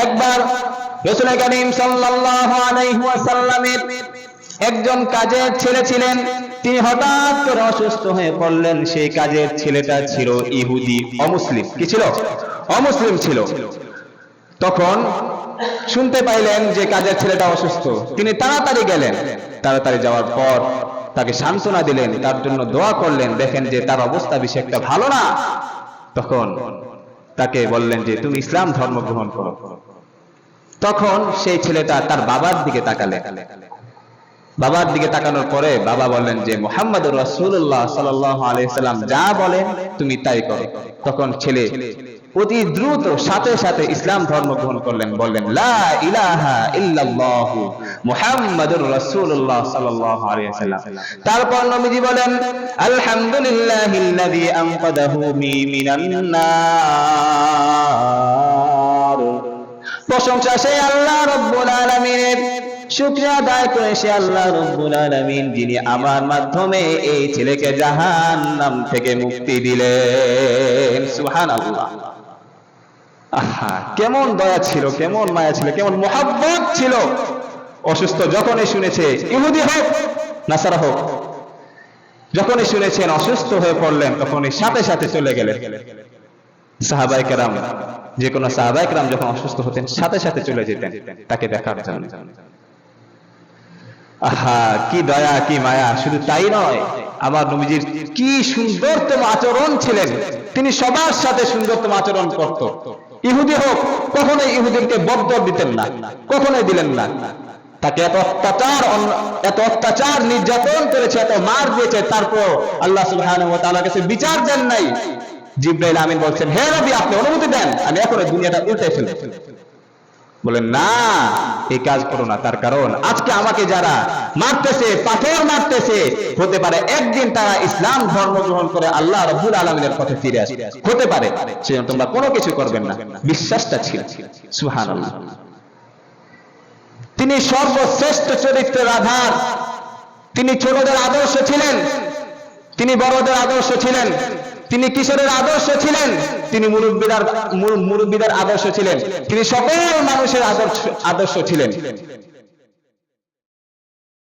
একবার রাসূল করিম সাল্লাল্লাহু আলাইহি ওয়াসাল্লামের একজন কাজের ছেলে ছিলেন, তিনি হঠাৎ করে অসুস্থ হয়ে পড়লেন। সেই কাজের ছেলেটা ছিল ইহুদি, অমুসলিম। কি ছিল? অমুসলিম ছিল। তখন শুনতে পাইলেন যে কাজের ছেলেটা অসুস্থ। তিনি তাড়াতাড়ি গেলেন। তাড়াতাড়ি যাওয়ার পর তাকে সান্ত্বনা দিলেন, তার জন্য দোয়া করলেন। দেখেন যে তার অবস্থা বেশি একটা ভালো না। তখন তাকে বললেন যে তুমি ইসলাম ধর্ম গ্রহণ করো। তখন সেই ছেলেটা তার বাবার দিকে তাকালেন। বাবার দিকে তাকানোর পরে বাবা বললেন যে মুহাম্মদুর রাসূলুল্লাহ সাল্লাল্লাহু আলাইহি সাল্লাম যা বলেন তুমি তাই করো। তখন ছেলে অতি দ্রুত সাথে সাথে ইসলাম ধর্ম গ্রহণ করলেন, বললেন লা ইলাহা ইল্লাল্লাহু মুহাম্মাদুর রাসূলুল্লাহ সাল্লাল্লাহু আলাইহি সাল্লাম। তারপর নবীজি বলেন আলহামদুলিল্লাহিল্লাযী আনকাদাহু মিনান নার। প্রশংসা সেই আল্লাহ রাব্বুল আলামিনের, শুকরিয়া আদায় করে সে আল্লাহ রাব্বুল আলামিন যিনি আমার মাধ্যমে এই ছেলেকে জাহান্নাম থেকে মুক্তি দিলেন। সুবহানাল্লাহ। আহা, কেমন দয়া ছিল, কেমন মায়া ছিল, কেমন মুহাব্বত ছিল। অসুস্থ যখনই শুনেছে, ইহুদি হোক নাসারা হোক, যখনই শুনেছেন অসুস্থ হয়ে পড়লেন, তখনই সাথে সাথে চলে গেলেন। সাহাবায়ে কেরাম, যে কোনো সাহাবায়ে কেরাম যখন অসুস্থ হতেন সাথে সাথে চলে যেতেন তাকে দেখার জন্য। আহা, কি দয়া, কি মায়া। শুধু তাই নয়, আমার নবীজির কি সুন্দরতম আচরণ ছিলেন। তিনি সবার সাথে সুন্দরতম আচরণ করত। ইহুদি হোক, কখনোই ইহুদিকে বদদর দিতেন না, কখনোই দিলেন না। তাকে এত অত্যাচার নির্যাতন করেছে, এত মার দিয়েছে, তারপর আল্লাহ সুবহানাহু ওয়া তাআলার কাছে বিচার দেন নাই। জিবরাইল আমিন বলছেন, হে নবী আপনি অনুমতি দেন, আমি এখন দুনিয়াটা উল্টে ফেলব। বলেন না, এই কাজ করো না। তার কারণ আজকে আমাকে যারা মারতেছে, পাথর মারতেছে, হতে পারে একদিন তারা ইসলাম ধর্ম গ্রহণ করে আল্লাহ রাব্বুল আলামিনের পথে ফিরে আসবে, হতে পারে। সেজন্য তোমরা কোনো কিছু করবেন না। বিশ্বাসটা ছিল। সুবহানাল্লাহ। তিনি সর্বশ্রেষ্ঠ চরিত্রের আধার। তিনি ছোটদের আদর্শ ছিলেন, তিনি বড়দের আদর্শ ছিলেন, তিনি কিশোরের আদর্শ ছিলেন, তিনি মুরব্বীদের আদর্শ ছিলেন, তিনি সকল মানুষের আদর্শ ছিলেন।